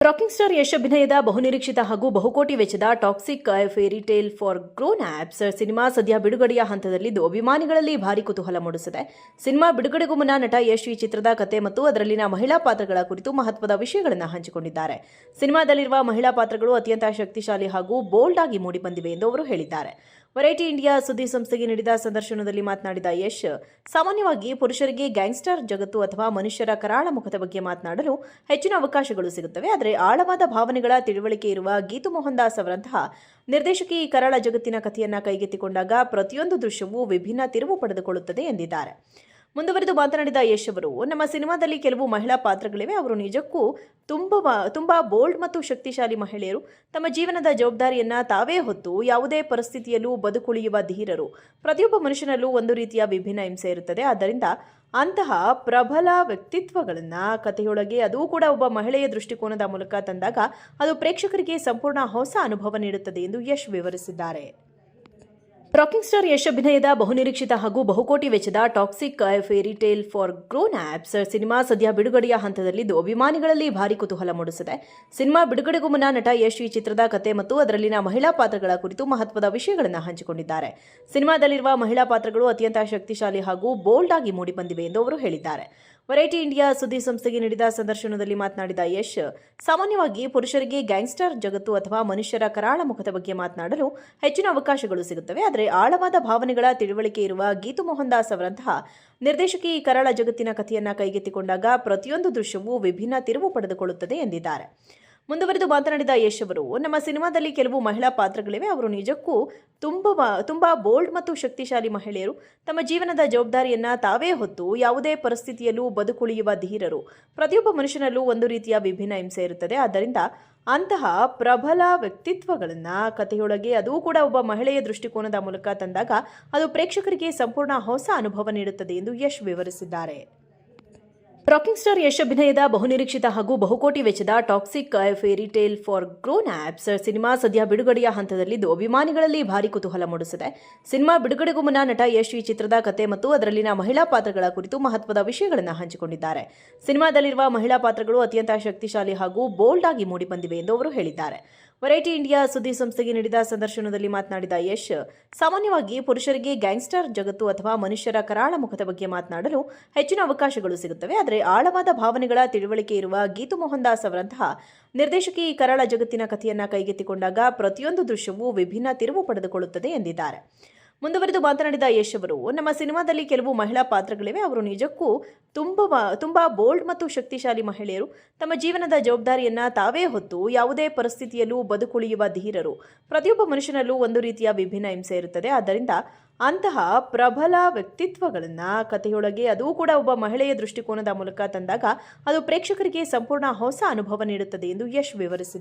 Rocking star Yash ಅಭಿನಯದ ಬಹುನಿರೀಕ್ಷಿತ ಹಾಗೂ ಬಹುಕೋಟಿ ವೆಚ್ಚದ toxic fairy tale for grown ups cinema ಸದ್ಯ ಬಿಡುಗಡೆಯ ಹಂತದಲ್ಲಿದ್ದು ಅಭಿಮಾನಿಗಳಲ್ಲಿ ಭಾರಿ ಕುತೂಹಲ ಮೂಡಿಸಿದೆ. ಸಿನಿಮಾ ಬಿಡುಗಡೆಗೂ ಮುನ್ನ ನಟ ಯಶ್ ಈ ಚಿತ್ರದ ಕತೆ ಮತ್ತು ಅದರಲ್ಲಿನ ಮಹಿಳಾ ಪಾತ್ರಗಳ ಕುರಿತು ಮಹತ್ವದ ವಿಷಯಗಳನ್ನು ಹಂಚಿಕೊಂಡಿದ್ದಾರೆ. ಸಿನಿಮಾದಲ್ಲಿರುವ ಮಹಿಳಾ ಪಾತ್ರಗಳು ಅತ್ಯಂತ ಶಕ್ತಿಶಾಲಿ ಹಾಗೂ ಬೋಲ್ಡ್ ಆಗಿ ಮೂಡಿಬಂದಿವೆ ಎಂದು ಅವರು ಹೇಳಿದ್ದಾರೆ. ವೆರೈಟಿ ಇಂಡಿಯಾ ಸುದ್ದಿ ಸಂಸ್ಥೆಗೆ ನೀಡಿದ ಸಂದರ್ಶನದಲ್ಲಿ ಮಾತನಾಡಿದ ಯಶ್, ಸಾಮಾನ್ಯವಾಗಿ ಪುರುಷರಿಗೆ ಗ್ಯಾಂಗ್ಸ್ಟರ್ ಜಗತ್ತು ಅಥವಾ ಮನುಷ್ಯರ ಕರಾಳ ಮುಖದ ಬಗ್ಗೆ ಮಾತನಾಡಲು ಹೆಚ್ಚಿನ ಅವಕಾಶಗಳು ಸಿಗುತ್ತವೆ. ಆದರೆ ಆಳವಾದ ಭಾವನೆಗಳ ತಿಳುವಳಿಕೆ ಇರುವ ಗೀತು ಮೋಹನ್ ದಾಸ್ ಅವರಂತಹ ನಿರ್ದೇಶಕಿ ಈ ಕರಾಳ ಜಗತ್ತಿನ ಕಥೆಯನ್ನ ಕೈಗೆತ್ತಿಕೊಂಡಾಗ ಪ್ರತಿಯೊಂದು ದೃಶ್ಯವೂ ವಿಭಿನ್ನ ತಿರುವು ಪಡೆದುಕೊಳ್ಳುತ್ತದೆ ಎಂದಿದ್ದಾರೆ. ಮುಂದುವರೆದು ಮಾತನಾಡಿದ ಯಶ್ ಅವರು, ನಮ್ಮ ಸಿನಿಮಾದಲ್ಲಿ ಕೆಲವು ಮಹಿಳಾ ಪಾತ್ರಗಳಿವೆ. ಅವರು ನಿಜಕ್ಕೂ ತುಂಬಾ ಬೋಲ್ಡ್ ಮತ್ತು ಶಕ್ತಿಶಾಲಿ ಮಹಿಳೆಯರು. ತಮ್ಮ ಜೀವನದ ಜವಾಬ್ದಾರಿಯನ್ನ ತಾವೇ ಹೊತ್ತು ಯಾವುದೇ ಪರಿಸ್ಥಿತಿಯಲ್ಲೂ ಬದುಕುಳಿಯುವ ಧೀರರು. ಪ್ರತಿಯೊಬ್ಬ ಮನುಷ್ಯನಲ್ಲೂ ಒಂದು ರೀತಿಯ ವಿಭಿನ್ನ ಹಿಂಸೆ ಇರುತ್ತದೆ. ಆದ್ದರಿಂದ ಅಂತಹ ಪ್ರಬಲ ವ್ಯಕ್ತಿತ್ವಗಳನ್ನ ಕಥೆಯೊಳಗೆ, ಅದೂ ಕೂಡ ಒಬ್ಬ ಮಹಿಳೆಯ ದೃಷ್ಟಿಕೋನದ ಮೂಲಕ ತಂದಾಗ ಅದು ಪ್ರೇಕ್ಷಕರಿಗೆ ಸಂಪೂರ್ಣ ಹೊಸ ಅನುಭವ ನೀಡುತ್ತದೆ ಎಂದು ಯಶ್ ವಿವರಿಸಿದ್ದಾರೆ. ರಾಕಿಂಗ್ ಸ್ಟಾರ್ ಯಶ್ ಅಭಿನಯದ ಬಹುನಿರೀಕ್ಷಿತ ಹಾಗೂ ಬಹುಕೋಟಿ ವೆಚ್ಚದ toxic fairy tale for grown ups cinema ಸದ್ಯ ಬಿಡುಗಡೆಯ ಹಂತದಲ್ಲಿದ್ದು ಅಭಿಮಾನಿಗಳಲ್ಲಿ ಭಾರಿ ಕುತೂಹಲ ಮೂಡಿಸಿದೆ. ಸಿನಿಮಾ ಬಿಡುಗಡೆಗೂ ಮುನ್ನ ನಟ ಯಶ್ ಈ ಚಿತ್ರದ ಕತೆ ಮತ್ತು ಅದರಲ್ಲಿನ ಮಹಿಳಾ ಪಾತ್ರಗಳ ಕುರಿತು ಮಹತ್ವದ ವಿಷಯಗಳನ್ನು ಹಂಚಿಕೊಂಡಿದ್ದಾರೆ. ಸಿನಿಮಾದಲ್ಲಿರುವ ಮಹಿಳಾ ಪಾತ್ರಗಳು ಅತ್ಯಂತ ಶಕ್ತಿಶಾಲಿ ಹಾಗೂ ಬೋಲ್ಡ್ ಆಗಿ ಮೂಡಿಬಂದಿವೆ ಎಂದು ಅವರು ಹೇಳಿದ್ದಾರೆ. ವೆರೈಟಿ ಇಂಡಿಯಾ ಸುದ್ದಿ ಸಂಸ್ಥೆಗೆ ನೀಡಿದ ಸಂದರ್ಶನದಲ್ಲಿ ಮಾತನಾಡಿದ ಯಶ್, ಸಾಮಾನ್ಯವಾಗಿ ಪುರುಷರಿಗೆ ಗ್ಯಾಂಗ್ಸ್ಟರ್ ಜಗತ್ತು ಅಥವಾ ಮನುಷ್ಯರ ಕರಾಳ ಮುಖದ ಬಗ್ಗೆ ಮಾತನಾಡಲು ಹೆಚ್ಚಿನ ಅವಕಾಶಗಳು ಸಿಗುತ್ತವೆ. ಆದರೆ ಆಳವಾದ ಭಾವನೆಗಳ ತಿಳುವಳಿಕೆ ಇರುವ ಗೀತು ಮೋಹನ್ ದಾಸ್ ಅವರಂತಹ ನಿರ್ದೇಶಕಿ ಈ ಕರಾಳ ಜಗತ್ತಿನ ಕಥೆಯನ್ನ ಕೈಗೆತ್ತಿಕೊಂಡಾಗ ಪ್ರತಿಯೊಂದು ದೃಶ್ಯವೂ ವಿಭಿನ್ನ ತಿರುವು ಪಡೆದುಕೊಳ್ಳುತ್ತದೆ ಎಂದಿದ್ದಾರೆ. ಮುಂದುವರೆದು ಮಾತನಾಡಿದ ಯಶ್ ಅವರು, ನಮ್ಮ ಸಿನಿಮಾದಲ್ಲಿ ಕೆಲವು ಮಹಿಳಾ ಪಾತ್ರಗಳಿವೆ. ಅವರು ನಿಜಕ್ಕೂ ತುಂಬಾ ಬೋಲ್ಡ್ ಮತ್ತು ಶಕ್ತಿಶಾಲಿ ಮಹಿಳೆಯರು. ತಮ್ಮ ಜೀವನದ ಜವಾಬ್ದಾರಿಯನ್ನ ತಾವೇ ಹೊತ್ತು ಯಾವುದೇ ಪರಿಸ್ಥಿತಿಯಲ್ಲೂ ಬದುಕುಳಿಯುವ ಧೀರರು. ಪ್ರತಿಯೊಬ್ಬ ಮನುಷ್ಯನಲ್ಲೂ ಒಂದು ರೀತಿಯ ವಿಭಿನ್ನ ಹಿಂಸೆ ಇರುತ್ತದೆ. ಆದ್ದರಿಂದ ಅಂತಹ ಪ್ರಬಲ ವ್ಯಕ್ತಿತ್ವಗಳನ್ನ ಕಥೆಯೊಳಗೆ, ಅದೂ ಕೂಡ ಒಬ್ಬ ಮಹಿಳೆಯ ದೃಷ್ಟಿಕೋನದ ಮೂಲಕ ತಂದಾಗ ಅದು ಪ್ರೇಕ್ಷಕರಿಗೆ ಸಂಪೂರ್ಣ ಹೊಸ ಅನುಭವ ನೀಡುತ್ತದೆ ಎಂದು ಯಶ್ ವಿವರಿಸಿದ್ದಾರೆ. ರಾಕಿಂಗ್ ಸ್ಟಾರ್ ಯಶ್ ಅಭಿನಯದ ಬಹುನಿರೀಕ್ಷಿತ ಹಾಗೂ ಬಹುಕೋಟಿ ವೆಚ್ಚದ toxic fairy tale for grown ups cinema ಸದ್ಯ ಬಿಡುಗಡೆಯ ಹಂತದಲ್ಲಿದ್ದು ಅಭಿಮಾನಿಗಳಲ್ಲಿ ಭಾರಿ ಕುತೂಹಲ ಮೂಡಿಸಿದೆ. ಸಿನಿಮಾ ಬಿಡುಗಡೆಗೂ ಮುನ್ನ ನಟ ಯಶ್ ಈ ಚಿತ್ರದ ಕತೆ ಮತ್ತು ಅದರಲ್ಲಿನ ಮಹಿಳಾ ಪಾತ್ರಗಳ ಕುರಿತು ಮಹತ್ವದ ವಿಷಯಗಳನ್ನು ಹಂಚಿಕೊಂಡಿದ್ದಾರೆ. ಸಿನಿಮಾದಲ್ಲಿರುವ ಮಹಿಳಾ ಪಾತ್ರಗಳು ಅತ್ಯಂತ ಶಕ್ತಿಶಾಲಿ ಹಾಗೂ ಬೋಲ್ಡ್ ಆಗಿ ಮೂಡಿಬಂದಿವೆ ಎಂದು ಅವರು ಹೇಳಿದ್ದಾರೆ. ವೆರೈಟಿ ಇಂಡಿಯಾ ಸುದ್ದಿ ಸಂಸ್ಥೆಗೆ ನೀಡಿದ ಸಂದರ್ಶನದಲ್ಲಿ ಮಾತನಾಡಿದ ಯಶ್, ಸಾಮಾನ್ಯವಾಗಿ ಪುರುಷರಿಗೆ ಗ್ಯಾಂಗ್ಸ್ಟರ್ ಜಗತ್ತು ಅಥವಾ ಮನುಷ್ಯರ ಕರಾಳ ಮುಖದ ಬಗ್ಗೆ ಮಾತನಾಡಲು ಹೆಚ್ಚಿನ ಅವಕಾಶಗಳು ಸಿಗುತ್ತವೆ. ಆದರೆ ಆಳವಾದ ಭಾವನೆಗಳ ತಿಳುವಳಿಕೆ ಇರುವ ಗೀತು ಮೋಹನ್ ದಾಸ್ ಅವರಂತಹ ನಿರ್ದೇಶಕಿ ಈ ಕರಾಳ ಜಗತ್ತಿನ ಕಥೆಯನ್ನ ಕೈಗೆತ್ತಿಕೊಂಡಾಗ ಪ್ರತಿಯೊಂದು ದೃಶ್ಯವೂ ವಿಭಿನ್ನ ತಿರುವು ಪಡೆದುಕೊಳ್ಳುತ್ತದೆ ಎಂದಿದ್ದಾರೆ. ಮುಂದುವರೆದು ಮಾತನಾಡಿದ ಯಶ್ ಅವರು, ನಮ್ಮ ಸಿನಿಮಾದಲ್ಲಿ ಕೆಲವು ಮಹಿಳಾ ಪಾತ್ರಗಳಿವೆ. ಅವರು ನಿಜಕ್ಕೂ ತುಂಬಾ ಬೋಲ್ಡ್ ಮತ್ತು ಶಕ್ತಿಶಾಲಿ ಮಹಿಳೆಯರು. ತಮ್ಮ ಜೀವನದ ಜವಾಬ್ದಾರಿಯನ್ನ ತಾವೇ ಹೊತ್ತು ಯಾವುದೇ ಪರಿಸ್ಥಿತಿಯಲ್ಲೂ ಬದುಕುಳಿಯುವ ಧೀರರು. ಪ್ರತಿಯೊಬ್ಬ ಮನುಷ್ಯನಲ್ಲೂ ಒಂದು ರೀತಿಯ ವಿಭಿನ್ನ ಹಿಂಸೆ ಇರುತ್ತದೆ. ಆದ್ದರಿಂದ ಅಂತಹ ಪ್ರಬಲ ವ್ಯಕ್ತಿತ್ವಗಳನ್ನ ಕಥೆಯೊಳಗೆ, ಅದೂ ಕೂಡ ಒಬ್ಬ ಮಹಿಳೆಯ ದೃಷ್ಟಿಕೋನದ ಮೂಲಕ ತಂದಾಗ ಅದು ಪ್ರೇಕ್ಷಕರಿಗೆ ಸಂಪೂರ್ಣ ಹೊಸ ಅನುಭವ ನೀಡುತ್ತದೆ ಎಂದು ಯಶ್ ವಿವರಿಸಿದ್ದಾರೆ.